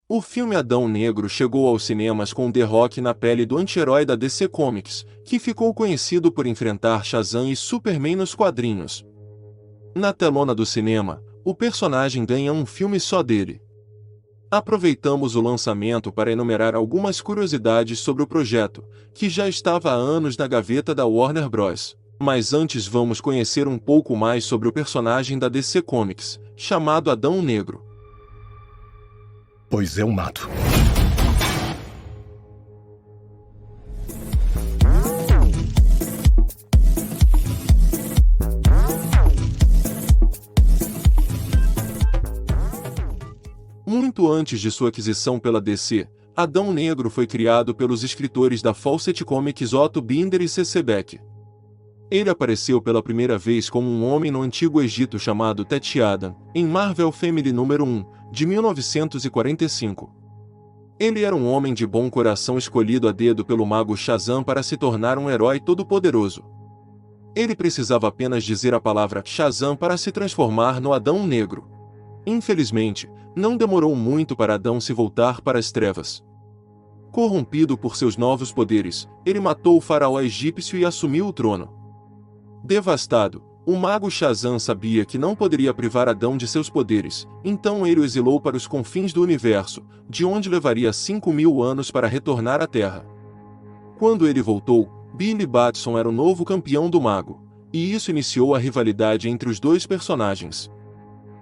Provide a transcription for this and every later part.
O filme Adão Negro chegou aos cinemas com The Rock na pele do anti-herói da DC Comics, que ficou conhecido por enfrentar Shazam e Superman nos quadrinhos. Na telona do cinema, o personagem ganha um filme só dele. Aproveitamos o lançamento para enumerar algumas curiosidades sobre o projeto, que já estava há anos na gaveta da Warner Bros. Mas antes vamos conhecer um pouco mais sobre o personagem da DC Comics, chamado Adão Negro. Pois eu mato. Muito antes de sua aquisição pela DC, Adão Negro foi criado pelos escritores da Fawcett Comics Otto Binder e C.C. Beck. Ele apareceu pela primeira vez como um homem no Antigo Egito chamado Teth Adam, em Marvel Family número 1, de 1945. Ele era um homem de bom coração escolhido a dedo pelo mago Shazam para se tornar um herói todo-poderoso. Ele precisava apenas dizer a palavra Shazam para se transformar no Adão Negro. Infelizmente, não demorou muito para Adão se voltar para as trevas. Corrompido por seus novos poderes, ele matou o faraó egípcio e assumiu o trono. Devastado, o mago Shazam sabia que não poderia privar Adão de seus poderes, então ele o exilou para os confins do universo, de onde levaria 5.000 anos para retornar à Terra. Quando ele voltou, Billy Batson era o novo campeão do mago, e isso iniciou a rivalidade entre os dois personagens.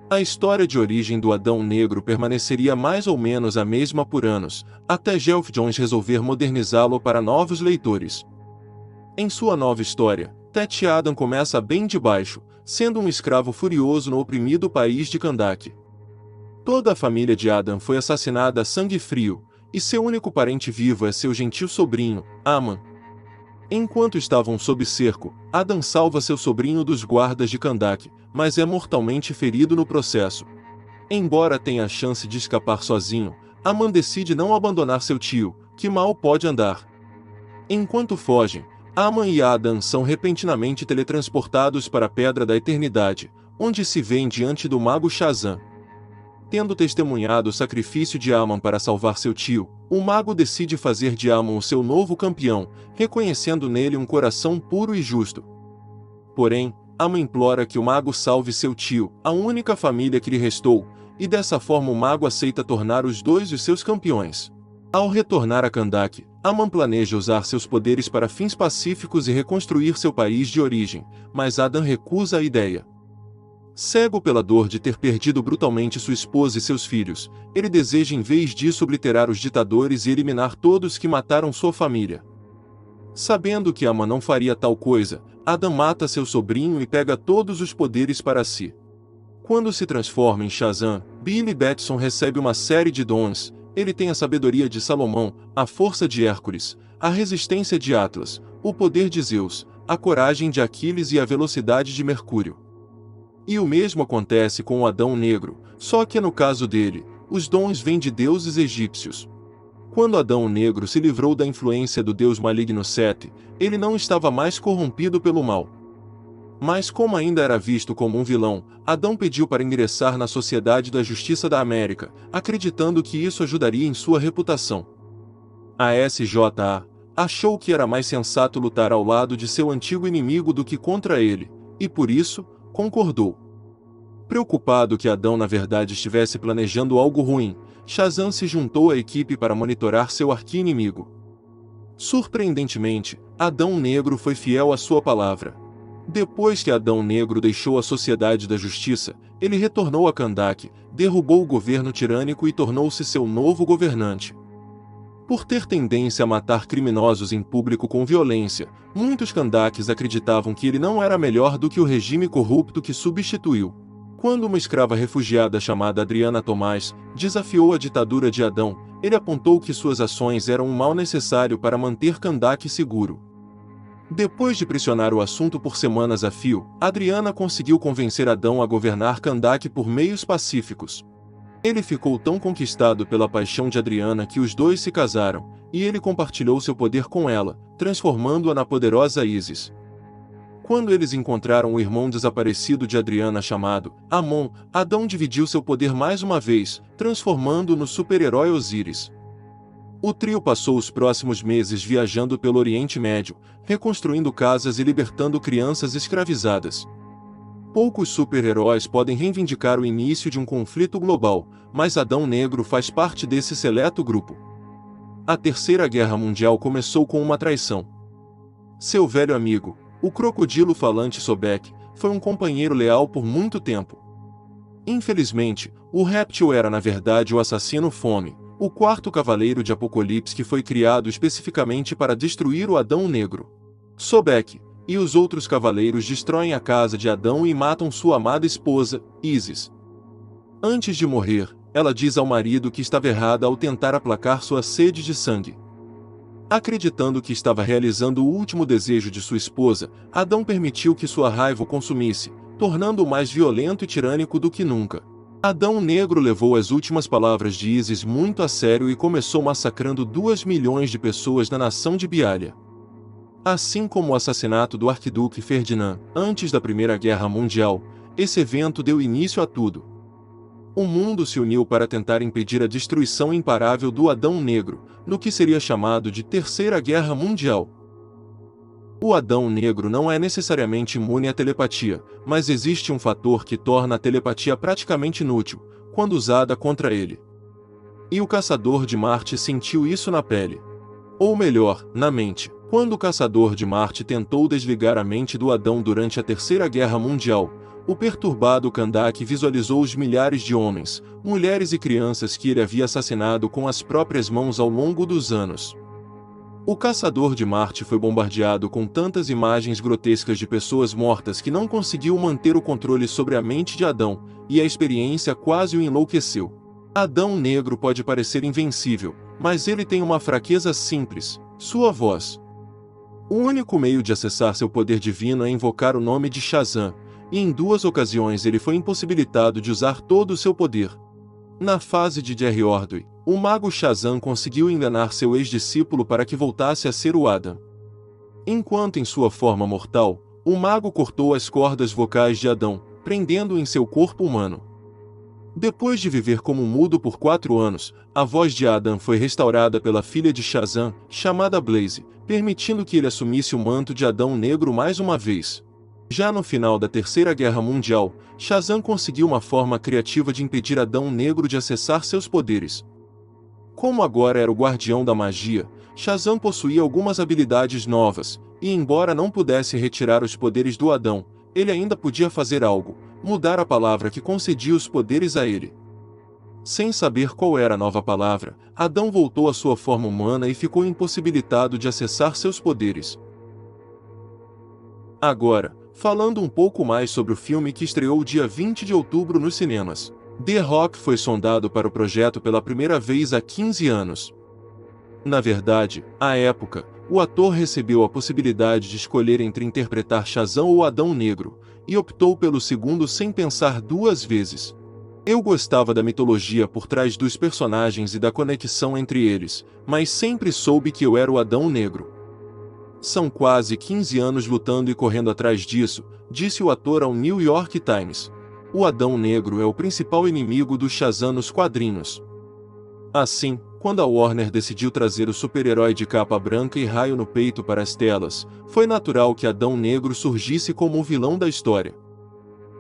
A história de origem do Adão Negro permaneceria mais ou menos a mesma por anos, até Geoff Johns resolver modernizá-lo para novos leitores. Em sua nova história, Teth Adam começa bem de baixo, sendo um escravo furioso no oprimido país de Kahndaq. Toda a família de Adam foi assassinada a sangue frio, e seu único parente vivo é seu gentil sobrinho, Aman. Enquanto estavam sob cerco, Adam salva seu sobrinho dos guardas de Kahndaq, mas é mortalmente ferido no processo. Embora tenha a chance de escapar sozinho, Aman decide não abandonar seu tio, que mal pode andar. Enquanto fogem, Aman e Adam são repentinamente teletransportados para a Pedra da Eternidade, onde se veem diante do mago Shazam. Tendo testemunhado o sacrifício de Aman para salvar seu tio, o mago decide fazer de Aman o seu novo campeão, reconhecendo nele um coração puro e justo. Porém, Aman implora que o mago salve seu tio, a única família que lhe restou, e dessa forma o mago aceita tornar os dois os seus campeões. Ao retornar a Kahndaq, Aman planeja usar seus poderes para fins pacíficos e reconstruir seu país de origem, mas Adam recusa a ideia. Cego pela dor de ter perdido brutalmente sua esposa e seus filhos, ele deseja em vez disso obliterar os ditadores e eliminar todos que mataram sua família. Sabendo que Aman não faria tal coisa, Adam mata seu sobrinho e pega todos os poderes para si. Quando se transforma em Shazam, Billy Batson recebe uma série de dons. Ele tem a sabedoria de Salomão, a força de Hércules, a resistência de Atlas, o poder de Zeus, a coragem de Aquiles e a velocidade de Mercúrio. E o mesmo acontece com o Adão Negro, só que no caso dele, os dons vêm de deuses egípcios. Quando Adão Negro se livrou da influência do deus maligno Sete, ele não estava mais corrompido pelo mal. Mas como ainda era visto como um vilão, Adão pediu para ingressar na Sociedade da Justiça da América, acreditando que isso ajudaria em sua reputação. A SJA achou que era mais sensato lutar ao lado de seu antigo inimigo do que contra ele, e por isso, concordou. Preocupado que Adão na verdade estivesse planejando algo ruim, Shazam se juntou à equipe para monitorar seu arqui-inimigo. Surpreendentemente, Adão Negro foi fiel à sua palavra. Depois que Adão Negro deixou a Sociedade da Justiça, ele retornou a Kahndaq, derrubou o governo tirânico e tornou-se seu novo governante. Por ter tendência a matar criminosos em público com violência, muitos Kahndaqs acreditavam que ele não era melhor do que o regime corrupto que substituiu. Quando uma escrava refugiada chamada Adriana Tomás desafiou a ditadura de Adão, ele apontou que suas ações eram um mal necessário para manter Kahndaq seguro. Depois de pressionar o assunto por semanas a fio, Adriana conseguiu convencer Adão a governar Kahndaq por meios pacíficos. Ele ficou tão conquistado pela paixão de Adriana que os dois se casaram, e ele compartilhou seu poder com ela, transformando-a na poderosa Isis. Quando eles encontraram o irmão desaparecido de Adriana chamado Amon, Adão dividiu seu poder mais uma vez, transformando-o no super-herói Osíris. O trio passou os próximos meses viajando pelo Oriente Médio, reconstruindo casas e libertando crianças escravizadas. Poucos super-heróis podem reivindicar o início de um conflito global, mas Adão Negro faz parte desse seleto grupo. A Terceira Guerra Mundial começou com uma traição. Seu velho amigo, o crocodilo falante Sobek, foi um companheiro leal por muito tempo. Infelizmente, o réptil era na verdade o assassino Fome, o quarto cavaleiro de Apocalipse que foi criado especificamente para destruir o Adão Negro. Sobek e os outros cavaleiros destroem a casa de Adão e matam sua amada esposa, Isis. Antes de morrer, ela diz ao marido que estava errada ao tentar aplacar sua sede de sangue. Acreditando que estava realizando o último desejo de sua esposa, Adão permitiu que sua raiva o consumisse, tornando-o mais violento e tirânico do que nunca. Adão Negro levou as últimas palavras de Isis muito a sério e começou massacrando 2 milhões de pessoas na nação de Bialha. Assim como o assassinato do arquiduque Ferdinand, antes da Primeira Guerra Mundial, esse evento deu início a tudo. O mundo se uniu para tentar impedir a destruição imparável do Adão Negro, no que seria chamado de Terceira Guerra Mundial. O Adão Negro não é necessariamente imune à telepatia, mas existe um fator que torna a telepatia praticamente inútil, quando usada contra ele. E o Caçador de Marte sentiu isso na pele. Ou melhor, na mente. Quando o Caçador de Marte tentou desligar a mente do Adão durante a Terceira Guerra Mundial, o perturbado Kandak visualizou os milhares de homens, mulheres e crianças que ele havia assassinado com as próprias mãos ao longo dos anos. O Caçador de Marte foi bombardeado com tantas imagens grotescas de pessoas mortas que não conseguiu manter o controle sobre a mente de Adão, e a experiência quase o enlouqueceu. Adão Negro pode parecer invencível, mas ele tem uma fraqueza simples: sua voz. O único meio de acessar seu poder divino é invocar o nome de Shazam, e em 2 ocasiões ele foi impossibilitado de usar todo o seu poder. Na fase de Jerry Ordway, o mago Shazam conseguiu enganar seu ex-discípulo para que voltasse a ser o Adam. Enquanto em sua forma mortal, o mago cortou as cordas vocais de Adão, prendendo-o em seu corpo humano. Depois de viver como mudo por 4 anos, a voz de Adam foi restaurada pela filha de Shazam, chamada Blaze, permitindo que ele assumisse o manto de Adão Negro mais uma vez. Já no final da Terceira Guerra Mundial, Shazam conseguiu uma forma criativa de impedir Adão Negro de acessar seus poderes. Como agora era o guardião da magia, Shazam possuía algumas habilidades novas, e embora não pudesse retirar os poderes do Adão, ele ainda podia fazer algo: mudar a palavra que concedia os poderes a ele. Sem saber qual era a nova palavra, Adão voltou à sua forma humana e ficou impossibilitado de acessar seus poderes. Agora, falando um pouco mais sobre o filme que estreou dia 20 de outubro nos cinemas. The Rock foi sondado para o projeto pela primeira vez há 15 anos. Na verdade, à época, o ator recebeu a possibilidade de escolher entre interpretar Shazam ou Adão Negro, e optou pelo segundo sem pensar 2 vezes. Eu gostava da mitologia por trás dos personagens e da conexão entre eles, mas sempre soube que eu era o Adão Negro. São quase 15 anos lutando e correndo atrás disso, disse o ator ao New York Times. O Adão Negro é o principal inimigo do Shazam nos quadrinhos. Assim, quando a Warner decidiu trazer o super-herói de capa branca e raio no peito para as telas, foi natural que Adão Negro surgisse como o vilão da história.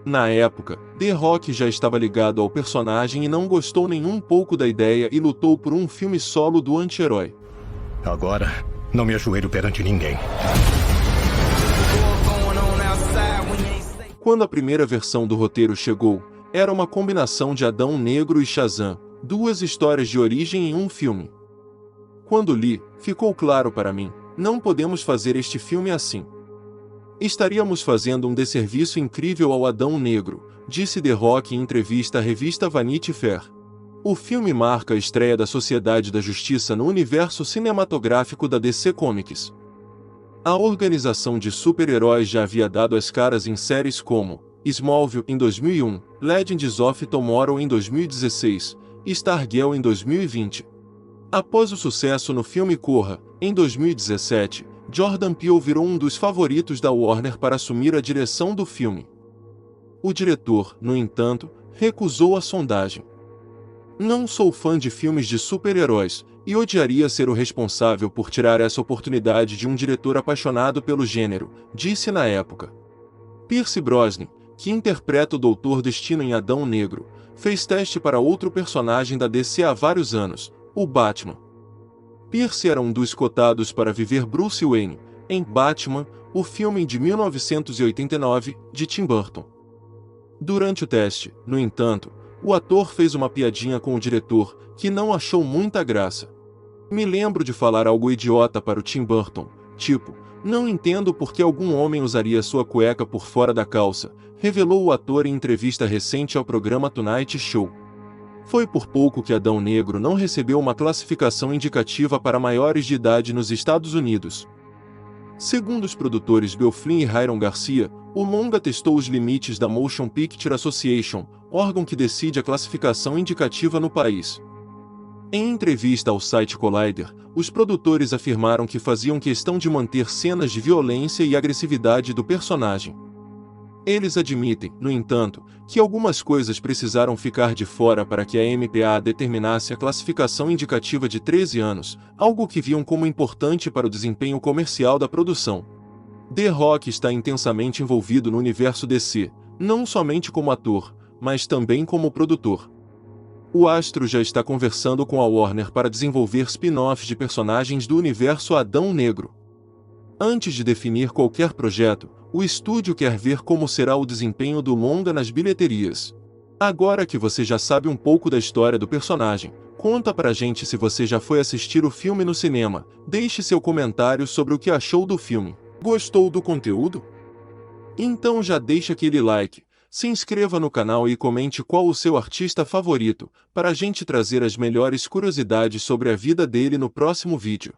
Na época, The Rock já estava ligado ao personagem e não gostou nem um pouco da ideia e lutou por um filme solo do anti-herói. Agora, não me ajoelho perante ninguém. Quando a primeira versão do roteiro chegou, era uma combinação de Adão Negro e Shazam, 2 histórias de origem em um filme. Quando li, ficou claro para mim: não podemos fazer este filme assim. Estaríamos fazendo um desserviço incrível ao Adão Negro, disse The Rock em entrevista à revista Vanity Fair. O filme marca a estreia da Sociedade da Justiça no universo cinematográfico da DC Comics. A organização de super-heróis já havia dado as caras em séries como Smallville em 2001, Legends of Tomorrow em 2016 e Stargirl em 2020. Após o sucesso no filme Corra, em 2017, Jordan Peele virou um dos favoritos da Warner para assumir a direção do filme. O diretor, no entanto, recusou a sondagem. Não sou fã de filmes de super-heróis, e odiaria ser o responsável por tirar essa oportunidade de um diretor apaixonado pelo gênero, disse na época. Pierce Brosnan, que interpreta o Doutor Destino em Adão Negro, fez teste para outro personagem da DC há vários anos, o Batman. Pierce era um dos cotados para viver Bruce Wayne, em Batman, o filme de 1989, de Tim Burton. Durante o teste, no entanto, o ator fez uma piadinha com o diretor, que não achou muita graça. Me lembro de falar algo idiota para o Tim Burton, tipo, não entendo por que algum homem usaria sua cueca por fora da calça, revelou o ator em entrevista recente ao programa Tonight Show. Foi por pouco que Adão Negro não recebeu uma classificação indicativa para maiores de idade nos Estados Unidos. Segundo os produtores Bill Flynn e Hiram Garcia, o longa testou os limites da Motion Picture Association, órgão que decide a classificação indicativa no país. Em entrevista ao site Collider, os produtores afirmaram que faziam questão de manter cenas de violência e agressividade do personagem. Eles admitem, no entanto, que algumas coisas precisaram ficar de fora para que a MPA determinasse a classificação indicativa de 13 anos, algo que viam como importante para o desempenho comercial da produção. The Rock está intensamente envolvido no universo DC, não somente como ator, mas também como produtor. O astro já está conversando com a Warner para desenvolver spin-offs de personagens do universo Adão Negro. Antes de definir qualquer projeto, o estúdio quer ver como será o desempenho do longa nas bilheterias. Agora que você já sabe um pouco da história do personagem, conta pra gente se você já foi assistir o filme no cinema, deixe seu comentário sobre o que achou do filme. Gostou do conteúdo? Então já deixa aquele like, se inscreva no canal e comente qual o seu artista favorito, para a gente trazer as melhores curiosidades sobre a vida dele no próximo vídeo.